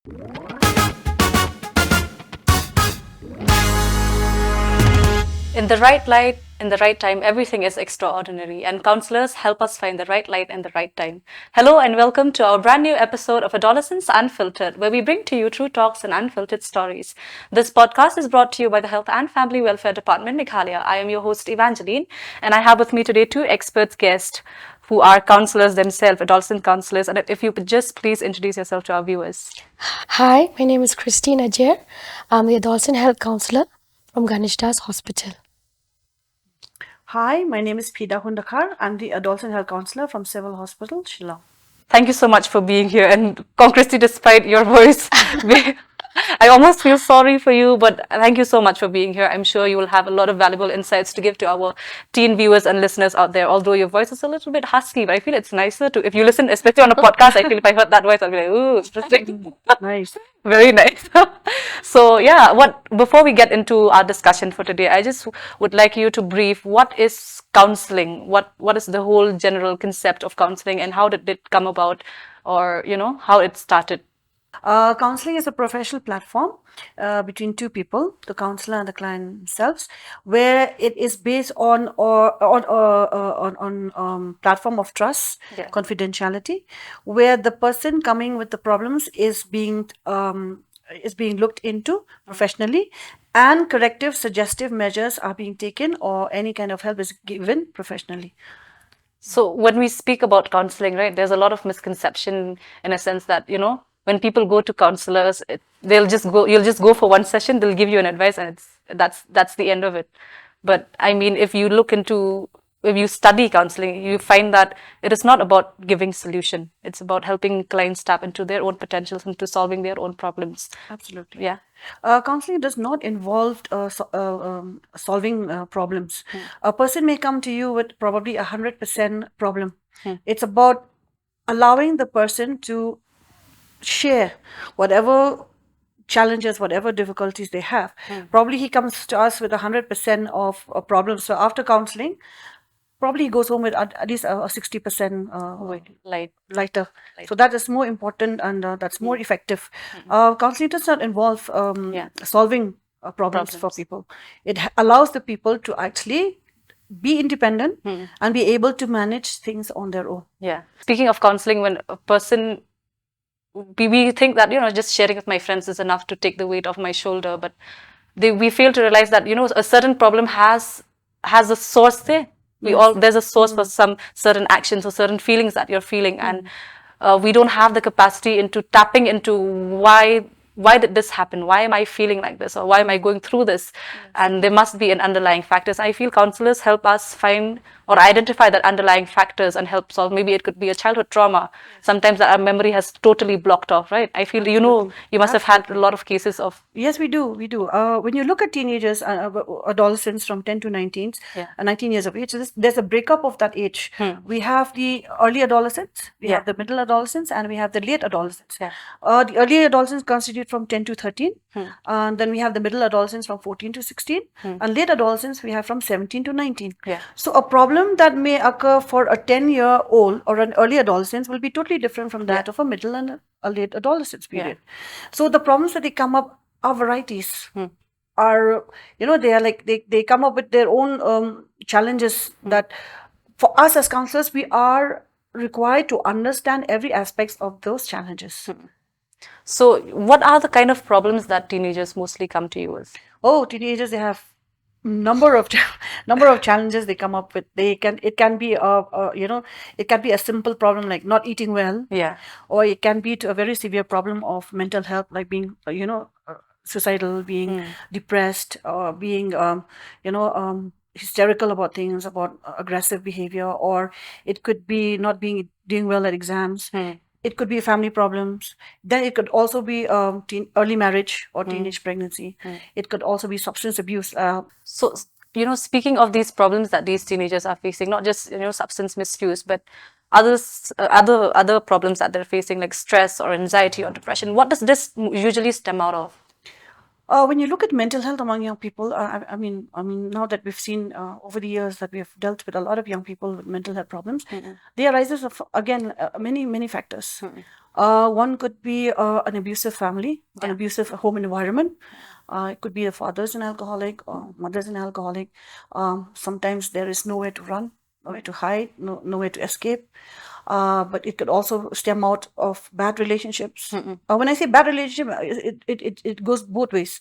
In the right light, in the right time, everything is extraordinary, and counselors help us find the right light and the right time. Hello, and welcome to our brand new episode of Adolescence Unfiltered, where we bring to you true talks and unfiltered stories. This podcast is brought to you by the Health and Family Welfare Department, Meghalaya. I am your host, Evangeline, and I have with me today two expert guests who are counselors themselves, adolescent counselors. And if you could just please introduce yourself to our viewers. Hi, my name is Christine Ajay. I'm the adolescent health counselor from Ganeshdas Hospital. Hi, my name is Pida Hundakar. I'm the adolescent health counselor from Civil Hospital, Shillong. Thank you so much for being here. And Christy, despite your voice, I almost feel sorry for you, but thank you so much for being here. I'm sure you will have a lot of valuable insights to give to our teen viewers and listeners out there. Although your voice is a little bit husky, but I feel it's nicer to, if you listen, especially on a podcast, I feel if I heard that voice, I'll be like, ooh, interesting. Nice. Very nice. So yeah, before we get into our discussion for today, I just would like you to brief what is counseling? What is the whole general concept of counseling and how did it come about, or how it started? Counseling is a professional platform between two people, the counselor and the client themselves, where it is based on platform of trust, Yeah. confidentiality, where the person coming with the problems is being looked into professionally, and corrective, suggestive measures are being taken, or any kind of help is given professionally. So when we speak about counseling, right, there's a lot of misconception in a sense that, when people go to counselors, you'll just go for one session, they'll give you an advice and that's the end of it. But I mean, if you study counseling, you find that it is not about giving solution. It's about helping clients tap into their own potentials and to solving their own problems. Absolutely. Yeah. Counseling does not involve solving problems. A person may come to you with probably 100% problem. It's about allowing the person to share whatever challenges, whatever difficulties they have. Probably he comes to us with 100% of problems. So after counseling, probably he goes home with at least a 60% lighter. So that is more important, and that's more effective. Counseling does not involve solving problems for people. It allows the people to actually be independent and be able to manage things on their own. Yeah. Speaking of counseling, when a person, we think that, just sharing with my friends is enough to take the weight off my shoulder, but we fail to realize that, a certain problem has a source there. There's a source for some certain actions or certain feelings that you're feeling, and we don't have the capacity into tapping into why did this happen? Why am I feeling like this? Or why am I going through this? And there must be an underlying factors. I feel counselors help us find or identify that underlying factors and help solve. Maybe it could be a childhood trauma. Sometimes our memory has totally blocked off, right? I feel, you must have had a lot of cases of. Yes, we do. When you look at teenagers, adolescents from 10 to 19, 19 years of age, there's a breakup of that age. We have the early adolescents, we have the middle adolescents, and we have the late adolescents. The early adolescents constitute from 10 to 13, and then we have the middle adolescents from 14 to 16, and late adolescents we have from 17 to 19. So a problem that may occur for a 10-year-old or an early adolescence will be totally different from that of a middle and a late adolescence period. So the problems that they come up are varieties. Are they are like they come up with their own challenges that for us as counselors we are required to understand every aspect of those challenges. So what are the kind of problems that teenagers mostly come to you with? Oh, teenagers, they have number of challenges they come up with. It can be a simple problem like not eating well, or it can be to a very severe problem of mental health, like being suicidal, being depressed, or being hysterical about things, about aggressive behavior, or it could be not doing well at exams. It could be family problems. Then it could also be early marriage or teenage pregnancy. It could also be substance abuse. So, speaking of these problems that these teenagers are facing, not just, substance misuse, but other problems that they're facing, like stress or anxiety or depression, what does this usually stem out of? When you look at mental health among young people, I mean, now that we've seen over the years that we have dealt with a lot of young people with mental health problems, there arises of again many factors. One could be an abusive family, an abusive home environment. It could be the father's an alcoholic or mother's an alcoholic. Sometimes there is nowhere to run, nowhere to hide, nowhere to escape. But it could also stem out of bad relationships. When I say bad relationship, it goes both ways.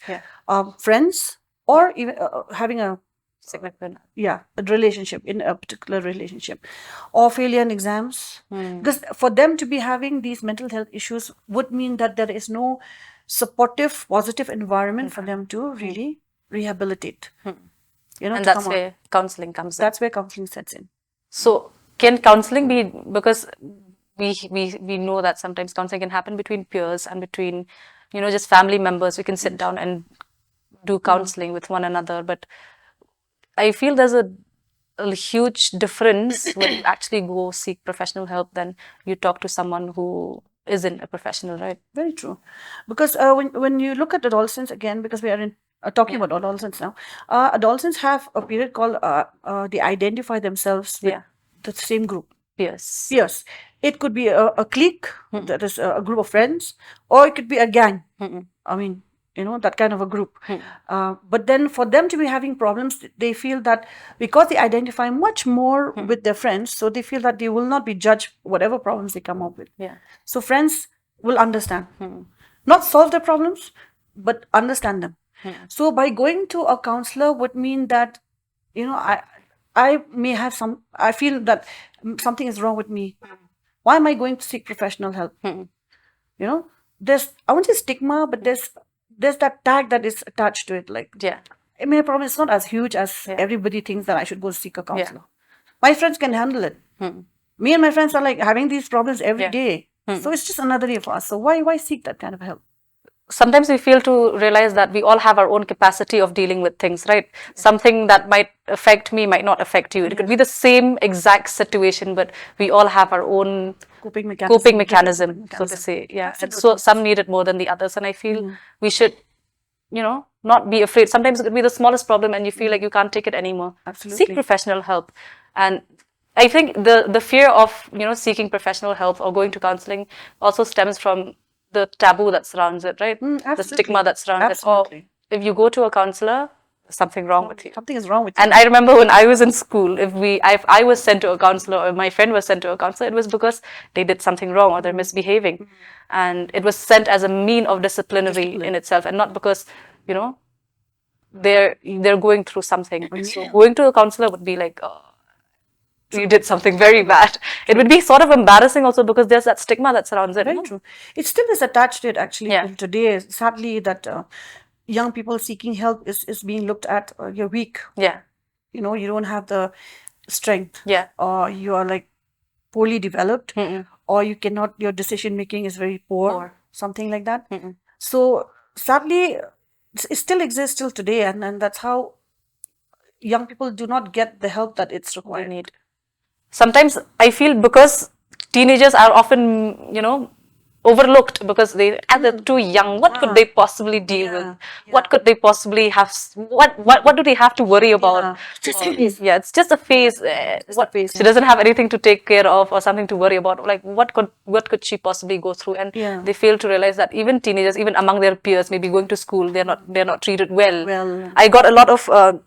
Friends or even having a Significant. a relationship, in a particular relationship, or failure in exams. Because for them to be having these mental health issues would mean that there is no supportive, positive environment for them to really rehabilitate. And that's where counseling comes in. That's where counseling sets in. So can counseling be, because we know that sometimes counseling can happen between peers and between, just family members. We can sit down and do counseling with one another, but I feel there's a huge difference when you actually go seek professional help than you talk to someone who isn't a professional, right? Very true. Because when you look at adolescents, again, because we are talking about adolescents now, adolescents have a period called they identify themselves with the same group. Peers. Yes. It could be a clique, that is a group of friends, or it could be a gang. I mean, that kind of a group. But then for them to be having problems, they feel that because they identify much more with their friends, so they feel that they will not be judged whatever problems they come up with. So friends will understand. Not solve their problems, but understand them. So by going to a counselor would mean that, I may have I feel that something is wrong with me. Why am I going to seek professional help? There's, I won't say stigma, but there's that tag that is attached to it. Like, I mean, a problem is not as huge as everybody thinks that I should go seek a counselor. My friends can handle it. Me and my friends are like having these problems every day. So it's just another day for us. So why seek that kind of help? Sometimes we fail to realize that we all have our own capacity of dealing with things, right? Something that might affect me might not affect you. It could be the same exact situation, but we all have our own coping mechanism, so to say. Yeah. And so some need it more than the others. And I feel we should, not be afraid. Sometimes it could be the smallest problem and you feel like you can't take it anymore. Absolutely. Seek professional help. And I think the fear of, seeking professional help or going to counseling also stems from the taboo that surrounds it, right? The stigma that surrounds it. Or if you go to a counselor, there's something wrong with you. Something is wrong with you. And I remember when I was in school, if I was sent to a counselor or my friend was sent to a counselor, it was because they did something wrong or they're misbehaving. And it was sent as a mean of disciplinary in itself, and not because, they're going through something. So going to a counselor would be like, you did something very bad. It would be sort of embarrassing also because there's that stigma that surrounds it. Very true. It still is attached to it actually today. Sadly, that young people seeking help is being looked at, you're weak. You don't have the strength. Or you are like poorly developed. Or you cannot, your decision making is very poor. Something like that. So sadly, it still exists till today, and that's how young people do not get the help that it's required. They need. Sometimes I feel because teenagers are often, overlooked because they're too young. What could they possibly deal with? What could they possibly have? What do they have to worry about? It's just a phase. She doesn't have anything to take care of or something to worry about. Like what could she possibly go through? And they fail to realize that even teenagers, even among their peers, maybe going to school, they're not treated well. I got a lot of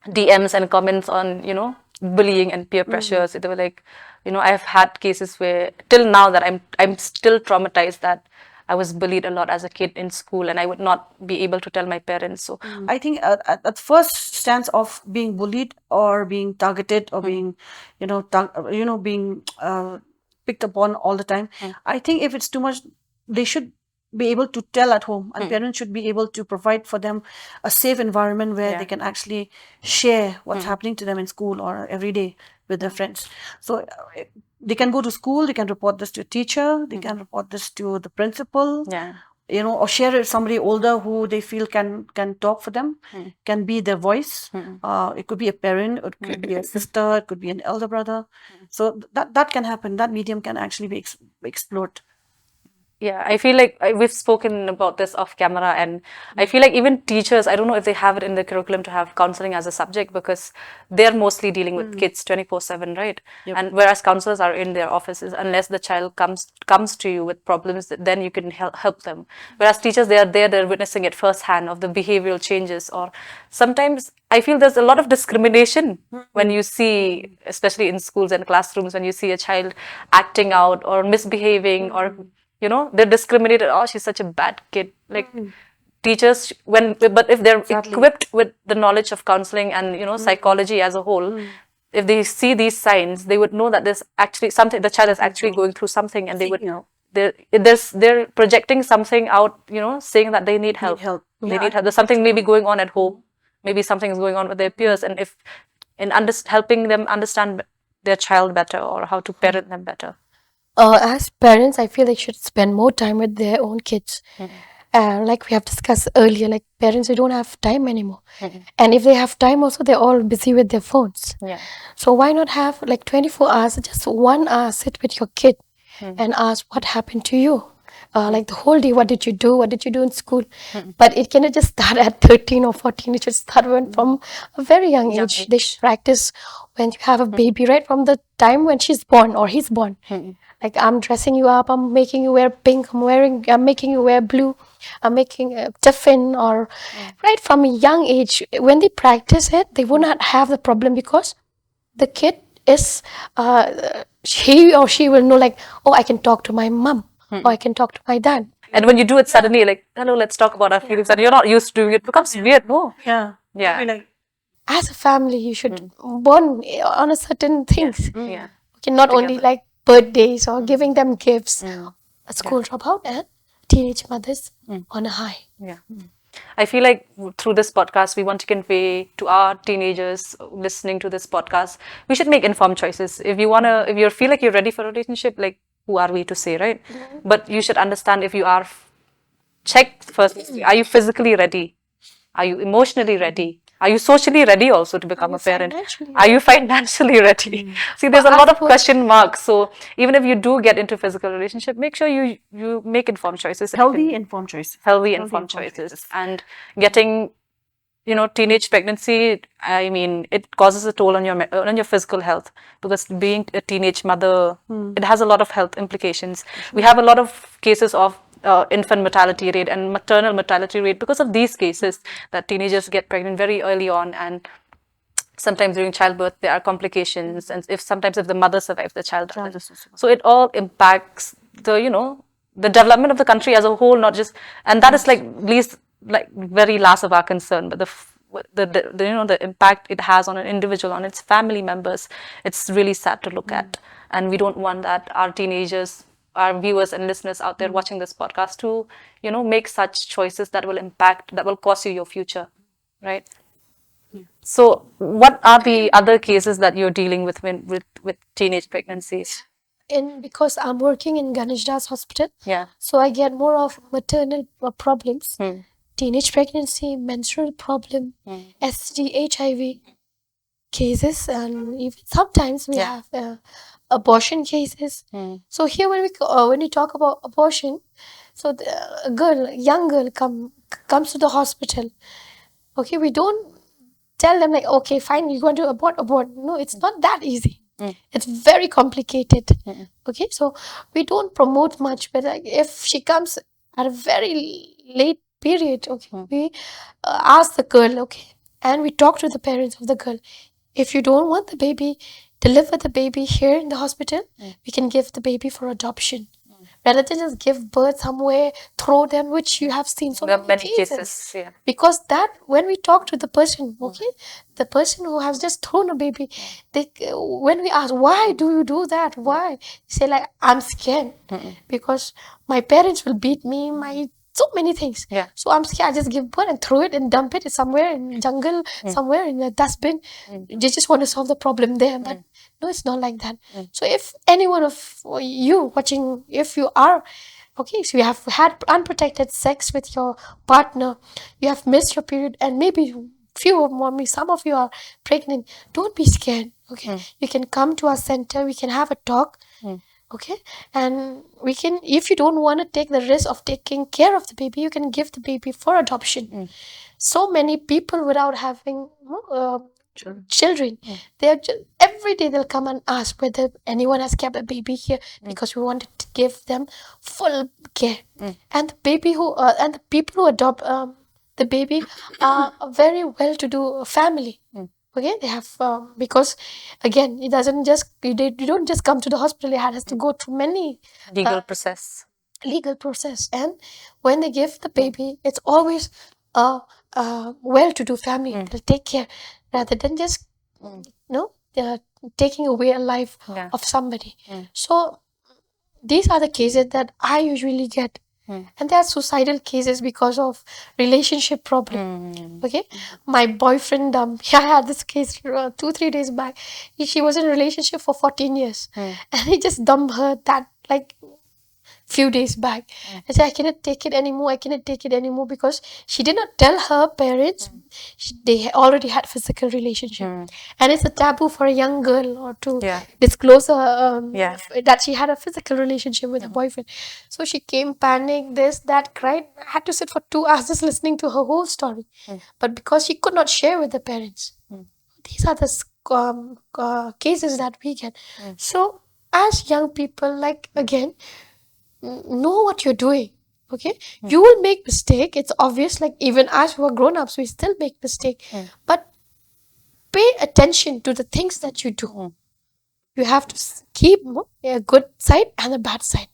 DMs and comments on bullying and peer pressures. They were like, I've had cases where till now that I'm still traumatized that I was bullied a lot as a kid in school and I would not be able to tell my parents. So I think at first stance of being bullied or being targeted or being, being picked upon all the time, I think if it's too much, they should be able to tell at home, and parents should be able to provide for them a safe environment where they can actually share what's happening to them in school or every day with their friends. So they can go to school, they can report this to a teacher, they can report this to the principal, or share it with somebody older who they feel can talk for them, can be their voice. It could be a parent, it could be a sister, it could be an elder brother. So that can happen. That medium can actually be explored. Yeah, I feel like we've spoken about this off camera, and I feel like even teachers, I don't know if they have it in the curriculum to have counseling as a subject because they're mostly dealing with kids 24/7, right? Yep. And whereas counselors are in their offices, unless the child comes to you with problems, then you can help them. Whereas teachers, they are there, they're witnessing it firsthand of the behavioral changes, or sometimes I feel there's a lot of discrimination when you see, especially in schools and classrooms, when you see a child acting out or misbehaving or they're discriminated. Oh, she's such a bad kid. Like teachers, but if they're equipped with the knowledge of counseling and psychology as a whole, if they see these signs, they would know that there's actually something. The child is actually going through something, and they would they're projecting something out. Saying that they need help. They need help. There's something maybe going on at home. Maybe something is going on with their peers, and if helping them understand their child better or how to parent them better. As parents, I feel they should spend more time with their own kids. Like we have discussed earlier, like parents, they don't have time anymore. And if they have time also, they're all busy with their phones. Yeah. So why not have like 24 hours, just 1 hour, sit with your kid and ask what happened to you? Like the whole day, what did you do? What did you do in school? But it cannot just start at 13 or 14. It should start from a very young age. They should practice when you have a baby, right? From the time when she's born or he's born. Like, I'm dressing you up, I'm making you wear pink, I'm making you wear blue, I'm making a tiffin, or right from a young age. When they practice it, they will not have the problem because the kid is, he or she will know, like, oh, I can talk to my mom, or I can talk to my dad. And when you do it suddenly, like, hello, let's talk about our feelings, and you're not used to doing it, it becomes weird, no? Yeah. Yeah. Like, As a family, you should bond on a certain things. Yeah. Okay, not only like birthdays or giving them gifts, a school dropout and teenage mothers on a high. Yeah. I feel like through this podcast, we want to convey to our teenagers listening to this podcast, we should make informed choices. If you feel like you're ready for a relationship, like, who are we to say, right? But you should understand if you are, check first, are you physically ready? Are you emotionally ready? Are you socially ready also to become a parent? Are you financially ready? See, there's a lot of question marks. So even if you do get into physical relationship, make sure you make informed choices. healthy, informed choices. Healthy informed choices. And getting, teenage pregnancy, I mean, it causes a toll on your physical health, because being a teenage mother, it has a lot of health implications. We have a lot of cases of infant mortality rate and maternal mortality rate because of these cases, that teenagers get pregnant very early on, and sometimes during childbirth there are complications, and sometimes if the mother survives, the child doesn't. So it all impacts the development of the country as a whole, not just, and that is very last of our concern, but the impact it has on an individual, on its family members, it's really sad to look at, and we don't want that our teenagers, our viewers and listeners out there watching this podcast to make such choices that will cost you your future, right? So what are the other cases that you're dealing with with teenage pregnancies? Because I'm working in Ganeshdas Hospital, Yeah. so I get more of maternal problems, teenage pregnancy, menstrual problem, STD, HIV cases, and even sometimes we have abortion cases. So here when we talk about abortion, so a young girl comes to the hospital. Okay, we don't tell them like, okay, fine, you're going to abort. No, it's not that easy. It's very complicated. Okay, so we don't promote much, but like, if she comes at a very late period, okay, we ask the girl, okay, and we talk to the parents of the girl. If you don't want the baby, deliver the baby here in the hospital. We can give the baby for adoption. Rather than just give birth somewhere, throw them, which you have seen so many cases. Yeah. Because that, when we talk to the person, okay, the person who has just thrown a baby, when we ask, why do you do that? Why? They say like, I'm scared because my parents will beat me, so many things. Yeah. So I'm scared. I just give birth and throw it and dump it somewhere in the jungle, somewhere in a dustbin. They just want to solve the problem there. But no, it's not like that. So if any one of you watching, if you are, okay, so you have had unprotected sex with your partner, you have missed your period, and maybe some of you are pregnant, don't be scared. Okay, you can come to our center, we can have a talk. Okay, and we can, if you don't want to take the risk of taking care of the baby, you can give the baby for adoption. So many people without having children, they're every day they'll come and ask whether anyone has kept a baby here, because we wanted to give them full care. And the baby who and the people who adopt the baby are a very well-to-do family. Okay, they have because again, it doesn't just you don't just come to the hospital. It has to go through many Legal process. legal process, and when they give the baby, it's always a well-to-do family. They'll take care rather than just they're taking away a life of somebody. So these are the cases that I usually get. And there are suicidal cases because of relationship problem. Okay, my boyfriend, I had this case 2-3 days back. She was in a relationship for 14 years, and he just dumped her that like few days back. I said, I cannot take it anymore. I cannot take it anymore, because she did not tell her parents. They already had physical relationship, and it's a taboo for a young girl or to disclose that she had a physical relationship with a boyfriend. So she came, panicked, this, that, cried. I had to sit for 2 hours just listening to her whole story. But because she could not share with the parents, these are the cases that we get. So as young people, like again, know what you're doing. Okay, you will make mistake, it's obvious, like even as we are grown-ups, we still make mistake. But pay attention to the things that you do. You have to keep a good side and a bad side.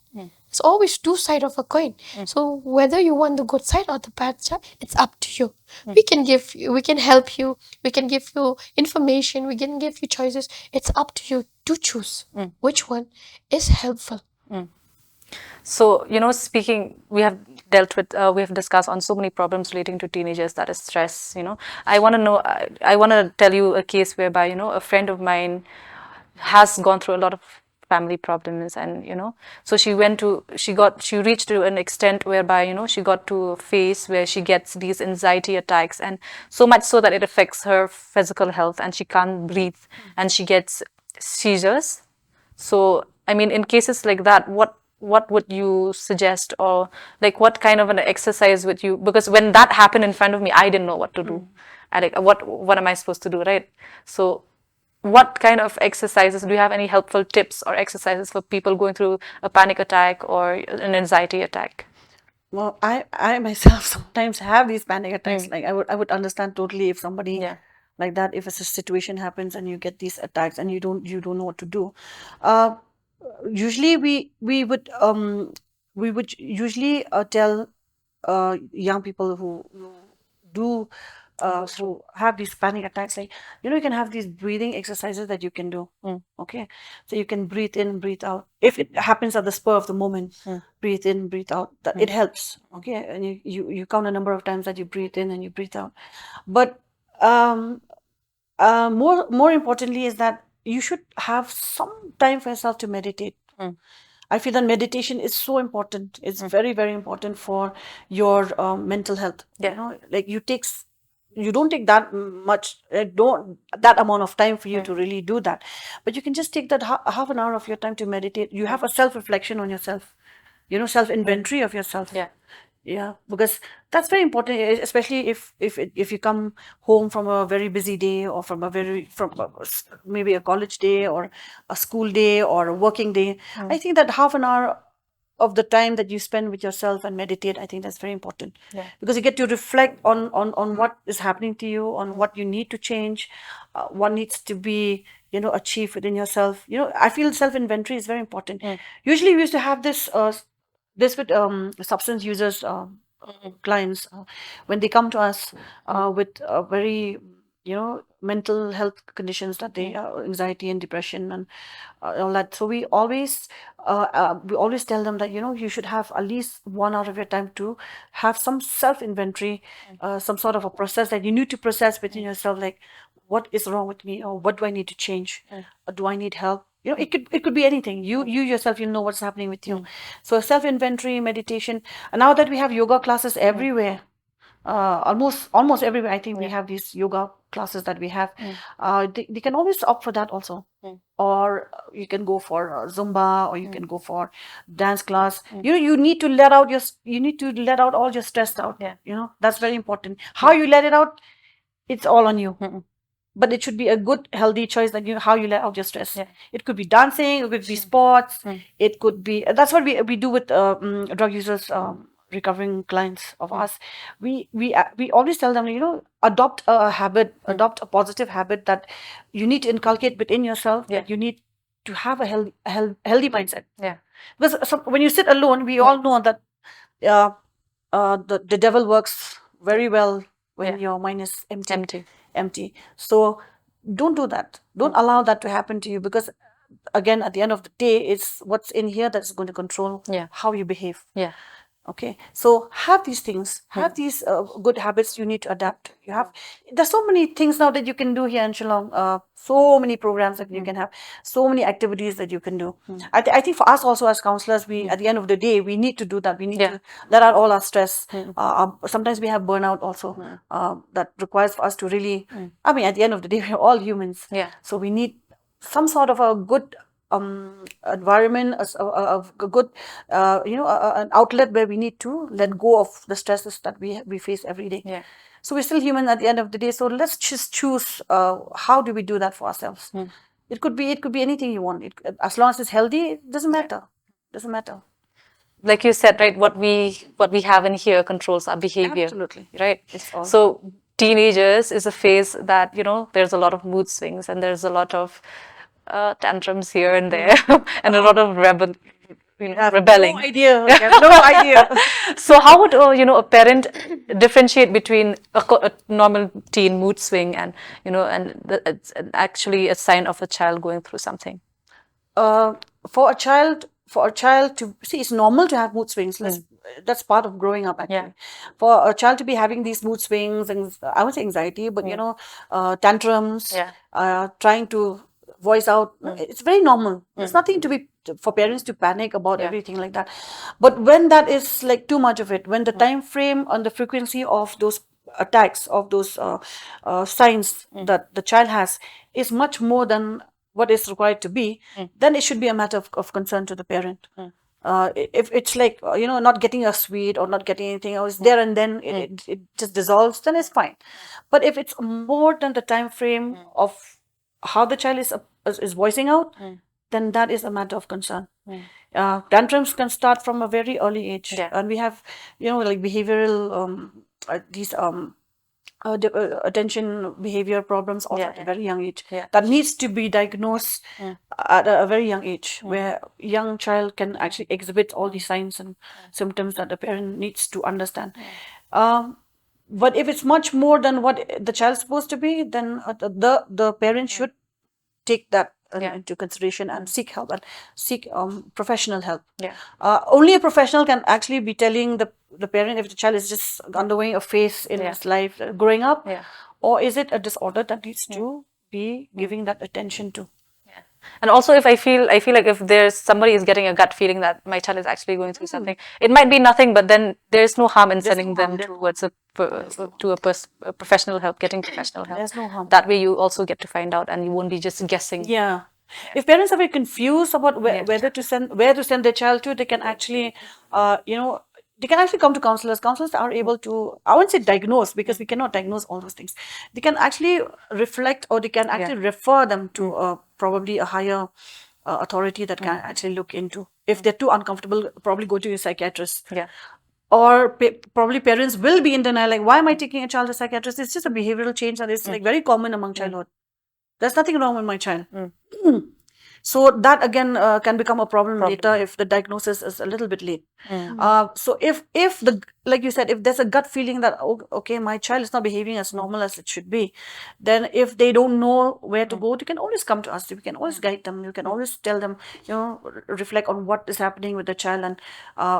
It's always two sides of a coin. So whether you want the good side or the bad side, it's up to you. We can give you, we can help you, we can give you information, we can give you choices. It's up to you to choose which one is helpful. So, speaking, we have we have discussed on so many problems relating to teenagers, that is stress, I want to know, I want to tell you a case whereby, a friend of mine has gone through a lot of family problems, and, so she reached to an extent whereby, she got to a phase where she gets these anxiety attacks, and so much so that it affects her physical health, and she can't breathe, and she gets seizures. So, I mean, in cases like that, what would you suggest, or like what kind of an exercise would you? Because when that happened in front of me, I didn't know what to do. I like, what am I supposed to do, right? So, what kind of exercises do you have? Any helpful tips or exercises for people going through a panic attack or an anxiety attack? Well, I myself sometimes have these panic attacks. Like I would understand totally if somebody like that, if a situation happens and you get these attacks and you don't know what to do. Usually we would usually tell young people who do who have these panic attacks, like, you can have these breathing exercises that you can do. Okay, so you can breathe in, breathe out. If it happens at the spur of the moment, breathe in, breathe out. That it helps. Okay, and you count a number of times that you breathe in and you breathe out. But more importantly is that you should have some time for yourself to meditate. I feel that meditation is so important. It's very, very important for your mental health. Like you don't take that much, don't that amount of time for you to really do that, but you can just take that half an hour of your time to meditate. You have a self-reflection on yourself, self-inventory of yourself. Yeah, because that's very important, especially if you come home from a very busy day, or from maybe a college day or a school day or a working day. I think that half an hour of the time that you spend with yourself and meditate, I think that's very important. Because you get to reflect on what is happening to you, on what you need to change, what needs to be achieved within yourself. I feel self-inventory is very important. Usually we used to have this with substance users, clients, when they come to us with very mental health conditions, that they anxiety and depression and all that. So we always tell them that you should have at least 1 hour of your time to have some self inventory, some sort of a process that you need to process within yourself, like, what is wrong with me, or what do I need to change, or do I need help? It could be anything. You yourself, you know what's happening with you. So self inventory, meditation, and now that we have yoga classes everywhere, almost everywhere, I think we have these yoga classes that we have, they can always opt for that also. Or you can go for Zumba, or you can go for dance class. You need to let out all your stress out. That's very important. How you let it out, it's all on you. But it should be a good, healthy choice that how you let out your stress. It could be dancing, it could be sports, it could be. That's what we do with drug users, recovering clients of ours. We always tell them, adopt a habit, adopt a positive habit that you need to inculcate within yourself. That you need to have a healthy mindset. Because when you sit alone, we all know that the devil works very well when your mind is empty. So don't do that. Don't allow that to happen to you, because again, at the end of the day, it's what's in here that's going to control how you behave. Okay, so have these things, have these good habits you need to adapt. There's so many things now that you can do here in Shillong, so many programs that you can have, so many activities that you can do. I think for us also as counselors, we at the end of the day, we need to do that. We need to let out all our stress. Sometimes we have burnout also, that requires for us to really, I mean, at the end of the day, we're all humans. So we need some sort of a good environment, a good, an outlet where we need to let go of the stresses that we face every day. So we're still human at the end of the day. So let's just choose how do we do that for ourselves. It could be anything you want. As long as it's healthy, it doesn't matter. Doesn't matter. Like you said, right? What we have in here controls our behavior. Absolutely. Right. It's all. So teenagers is a phase that there's a lot of mood swings, and there's a lot of tantrums here and there, and a lot of rebelling. No idea. No idea. So how would a parent differentiate between a normal teen mood swing and it's actually a sign of a child going through something? For a child to see, it's normal to have mood swings. That's part of growing up, actually. For a child to be having these mood swings, and I would say anxiety, but tantrums, trying to voice out, it's very normal. There's nothing to be for parents to panic about everything like that. But when that is like too much of it, when the time frame and the frequency of those attacks, of those signs that the child has is much more than what is required to be, then it should be a matter of concern to the parent. If it's like not getting a sweet or not getting anything else there and then it just dissolves, then it's fine. But if it's more than the time frame of how the child is voicing out, then that is a matter of concern. Tantrums can start from a very early age, and we have like behavioral these attention behavior problems also at a very young age that needs to be diagnosed at a very young age, where young child can actually exhibit all these signs and symptoms that the parent needs to understand. But if it's much more than what the child's supposed to be, then the parent should take that into consideration and seek help and seek professional help. Only a professional can actually be telling the parent if the child is just undergoing a phase in his life growing up, or is it a disorder that needs to be giving that attention to. And also, if I feel like if there's somebody is getting a gut feeling that my child is actually going through something, it might be nothing, but then there's no harm in sending them towards a professional help, getting professional help. There's no harm. That way, you also get to find out, and you won't be just guessing. If parents are very confused about where to send their child to, they can actually, they can actually come to counselors. Counselors are able to, I won't say diagnose, because we cannot diagnose all those things. They can actually reflect, or they can actually refer them to probably a higher authority that can actually look into. If they're too uncomfortable, probably go to a psychiatrist. Or probably parents will be in denial, like, why am I taking a child to a psychiatrist? It's just a behavioral change that is like very common among childhood. There's nothing wrong with my child. So that again can become a problem later if the diagnosis is a little bit late. So if like you said, if there's a gut feeling that okay, my child is not behaving as normal as it should be, then if they don't know where to go, they can always come to us. We can always guide them. You can always tell them, reflect on what is happening with the child, and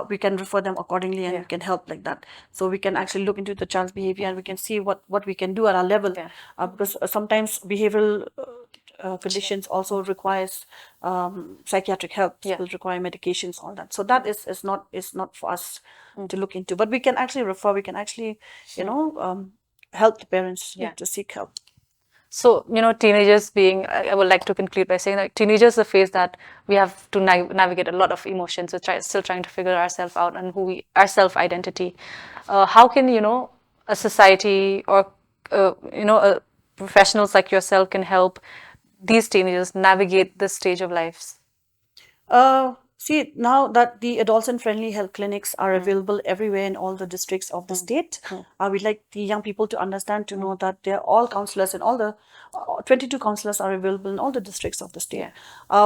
we can refer them accordingly, and we can help like that. So we can actually look into the child's behavior, and we can see what we can do at our level, because sometimes behavioral conditions also requires psychiatric help, will require medications, all that. So that is not for us to look into, but we can actually refer, we can actually help the parents to seek help. So, teenagers being, I would like to conclude by saying that teenagers is a phase that we have to navigate a lot of emotions. We're still trying to figure ourselves out and our self-identity. How can, a society or, professionals like yourself can help these teenagers navigate this stage of lives? See, now that the adolescent-friendly health clinics are available everywhere in all the districts of the state, we'd like the young people to understand, to know that they're all counselors and all the 22 counselors are available in all the districts of the state.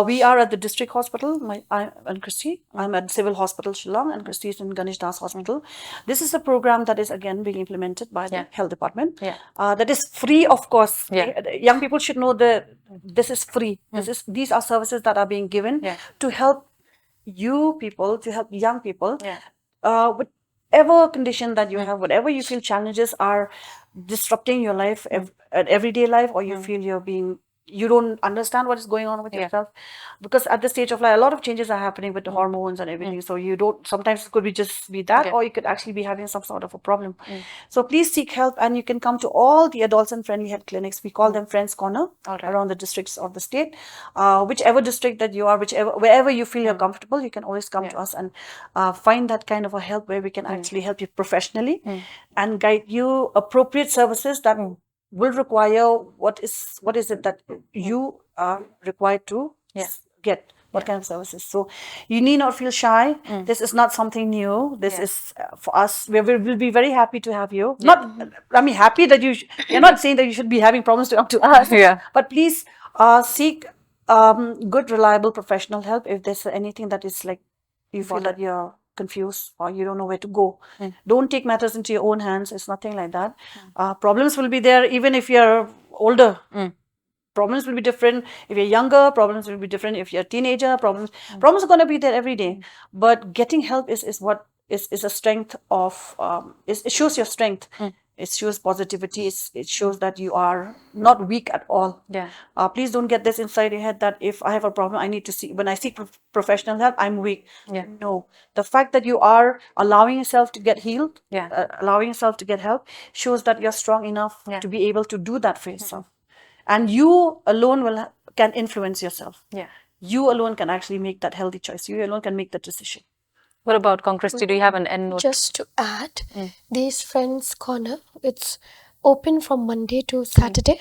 We are at the district hospital, and Christy. I'm at Civil Hospital Shillong, and Christy is in Ganesh Das Hospital. This is a program that is again being implemented by the health department. That is free, of course. Young people should know that this is free. These are services that are being given to help you people, to help young people, whatever condition that you have, whatever you feel challenges are disrupting your life, everyday life, or you feel you don't understand what is going on with yourself, because at this stage of life a lot of changes are happening with the hormones and everything, so you don't, sometimes it could be just be that, or you could actually be having some sort of a problem. So please seek help, and you can come to all the adolescent friendly health clinics. We call them Friends Corner around the districts of the state. Whichever district that you are, wherever you feel you're comfortable, you can always come to us and find that kind of a help where we can actually help you professionally and guide you appropriate services that will require what is it that you are required to get, what kind of services. So you need not feel shy. This is not something new. This is for us. We'll be very happy to have you. Not, I mean, happy that you're not saying that you should be having problems to come to us. But please seek good, reliable professional help if there's anything that is like you feel that you're confused or you don't know where to go. Don't take matters into your own hands. It's nothing like that. Problems will be there even if you're older. Problems will be different. If you're younger, problems will be different. If you're a teenager, problems are going to be there every day. But getting help is what is a strength of, it shows your strength. It shows positivity. It shows that you are not weak at all. Please don't get this inside your head that if I have a problem, I need to see, when I seek professional help, I'm weak. No. The fact that you are allowing yourself to get healed, allowing yourself to get help, shows that you're strong enough to be able to do that for yourself. And you alone can influence yourself. You alone can actually make that healthy choice. You alone can make that decision. What about Christy? Do you have an end note? Just to add, these Friends Corner, it's open from Monday to Saturday,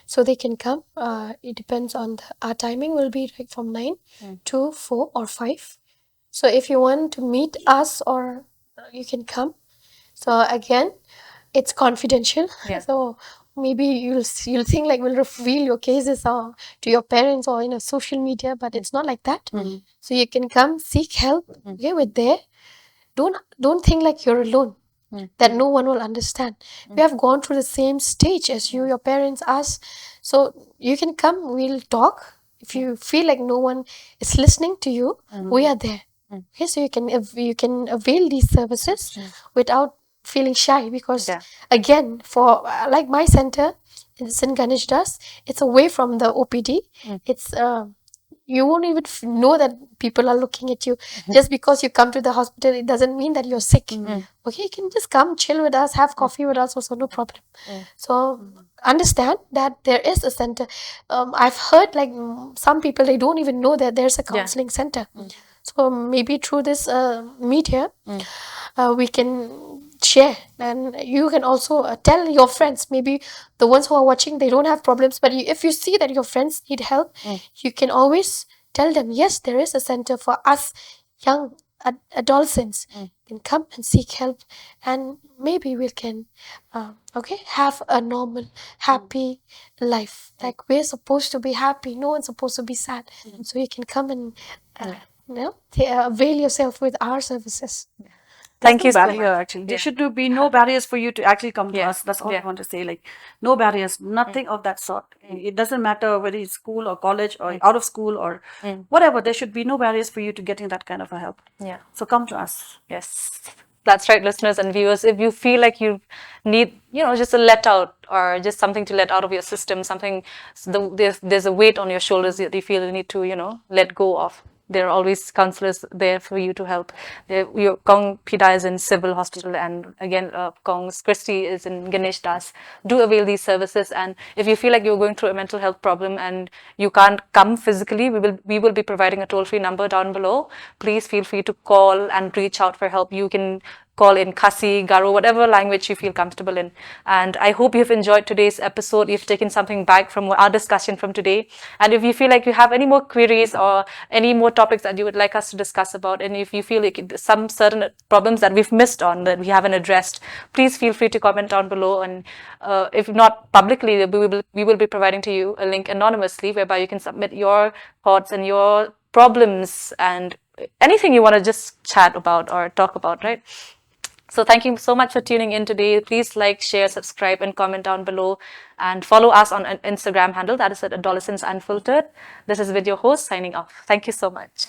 so they can come. It depends on our timing will be like from 9 to 4 or 5. So if you want to meet us, or you can come. So again, it's confidential. So maybe you'll think like we'll reveal your cases to your parents or in a social media, but it's not like that. So you can come seek help. Okay, with there. Don't think like you're alone. That no one will understand. We have gone through the same stage as you, your parents, us. So you can come. We'll talk. If you feel like no one is listening to you, we are there. Okay, so you can avail these services without feeling shy, because again, for like my center, it's in Ganesh Das. It's away from the OPD. It's you won't even know that people are looking at you. Just because you come to the hospital, it doesn't mean that you're sick. Okay, you can just come chill with us, have coffee with us, also no problem. So understand that there is a center. I've heard like some people, they don't even know that there's a counseling center. So maybe through this media, we can share, and you can also tell your friends. Maybe the ones who are watching, they don't have problems, but if you see that your friends need help, you can always tell them, yes, there is a center for us young adolescents. You can come and seek help, and maybe we can have a normal, happy life. Like we're supposed to be happy, no one's supposed to be sad. So you can come and avail yourself with our services. Thank you, barrier, actually. There should be no barriers for you to actually come to us. That's all I want to say. Like, no barriers, nothing of that sort. It doesn't matter whether it's school or college or out of school or whatever. There should be no barriers for you to getting that kind of a help. So come to us. Yes. That's right, listeners and viewers. If you feel like you need, just a let out, or just something to let out of your system, something, there's a weight on your shoulders that you feel you need to, let go of, there are always counselors there for you to help. Your Kong Pida is in Civil Hospital, and again, Kong's Christy is in Ganesh Das. Do avail these services, and if you feel like you're going through a mental health problem and you can't come physically, we will be providing a toll-free number down below. Please feel free to call and reach out for help. You can call in Khasi, Garo, whatever language you feel comfortable in. And I hope you've enjoyed today's episode. You've taken something back from our discussion from today. And if you feel like you have any more queries or any more topics that you would like us to discuss about, and if you feel like some certain problems that we've missed on that we haven't addressed, please feel free to comment down below. And if not publicly, we will be providing to you a link anonymously whereby you can submit your thoughts and your problems and anything you want to just chat about or talk about, right? So thank you so much for tuning in today. Please like, share, subscribe, and comment down below. And follow us on an Instagram handle, that is at Adolescence Unfiltered. This is Video Host signing off. Thank you so much.